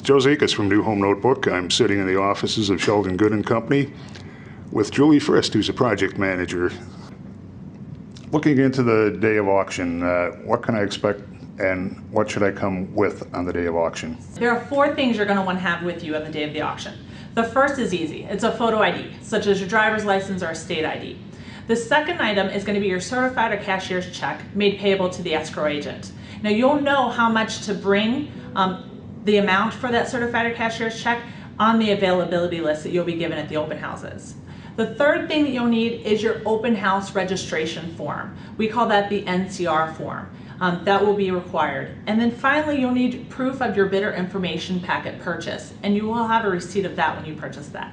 Joe Zekas from New Home Notebook. I'm sitting in the offices of Sheldon Good and Company with Julie Frist, who's a project manager. Looking into the day of auction, what can I expect and what should I come with on the day of auction? There are 4 things you're going to want to have with you on the day of the auction. The first is easy. It's a photo ID, such as your driver's license or a state ID. The second item is going to be your certified or cashier's check made payable to the escrow agent. Now you'll know how much to bring, the amount for that certified or cashier's check on the availability list that you'll be given at the open houses. The third thing that you'll need is your open house registration form. We call that the NCR form. That will be required. And then finally, you'll need proof of your bidder information packet purchase, and you will have a receipt of that when you purchase that.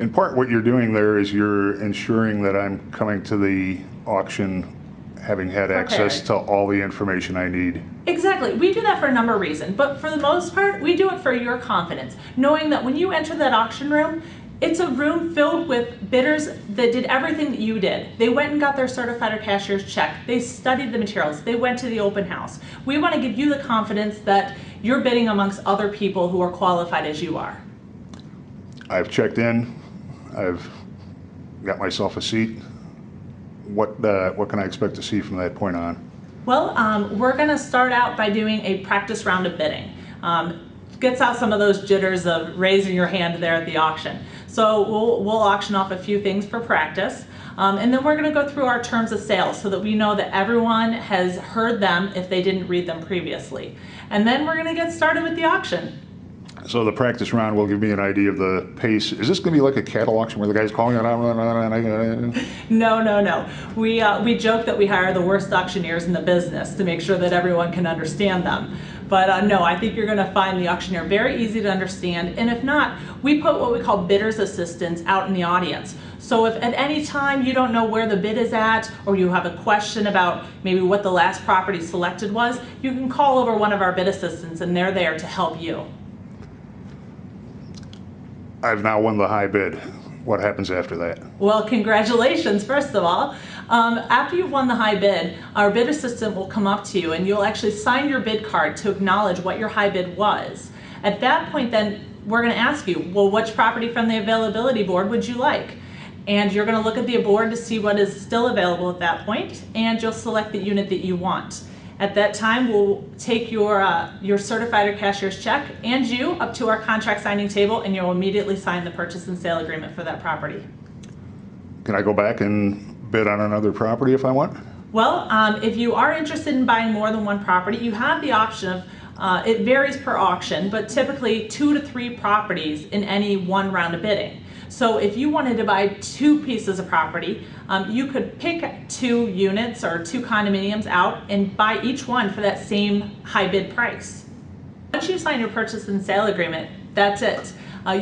In part, what you're doing there is you're ensuring that I'm coming to the auction having had access to all the information I need. Exactly. We do that for a number of reasons, but for the most part, we do it for your confidence, knowing that when you enter that auction room, it's a room filled with bidders that did everything that you did. They went and got their certified or cashier's check. They studied the materials. They went to the open house. We want to give you the confidence that you're bidding amongst other people who are qualified as you are. I've checked in. I've got myself a seat. What can I expect to see from that point on? Well, we're going to start out by doing a practice round of bidding. Gets out some of those jitters of raising your hand there at the auction. So we'll auction off a few things for practice. And then we're going to go through our terms of sale so that we know that everyone has heard them if they didn't read them previously. And then we're going to get started with the auction. So the practice round will give me an idea of the pace. Is this going to be like a cattle auction where the guy's calling it? No. We joke that we hire the worst auctioneers in the business to make sure that everyone can understand them. But no, I think you're going to find the auctioneer very easy to understand. And if not, we put what we call bidder's assistants out in the audience. So if at any time you don't know where the bid is at, or you have a question about maybe what the last property selected was, you can call over one of our bid assistants and they're there to help you. I've now won the high bid. What happens after that? Well, congratulations, first of all. After you've won the high bid, our bid assistant will come up to you and you'll actually sign your bid card to acknowledge what your high bid was. At that point then, we're going to ask you, well, which property from the availability board would you like? And you're going to look at the board to see what is still available at that point, and you'll select the unit that you want. At that time, we'll take your certified or cashier's check and you up to our contract signing table, and you'll immediately sign the purchase and sale agreement for that property. Can I go back and bid on another property if I want? Well, if you are interested in buying more than one property, you have the option of, it varies per auction, but typically 2 to 3 properties in any one round of bidding. So if you wanted to buy 2 pieces of property, you could pick 2 units or 2 condominiums out and buy each one for that same high bid price. Once you sign your purchase and sale agreement, that's it.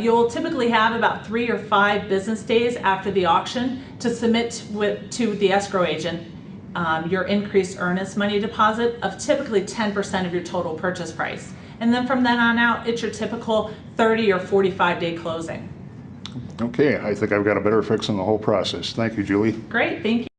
You'll typically have about 3 or 5 business days after the auction to submit to the escrow agent your increased earnest money deposit of typically 10% of your total purchase price. And then from then on out, it's your typical 30 or 45-day closing. Okay, I think I've got a better fix on the whole process. Thank you, Julie. Great, thank you.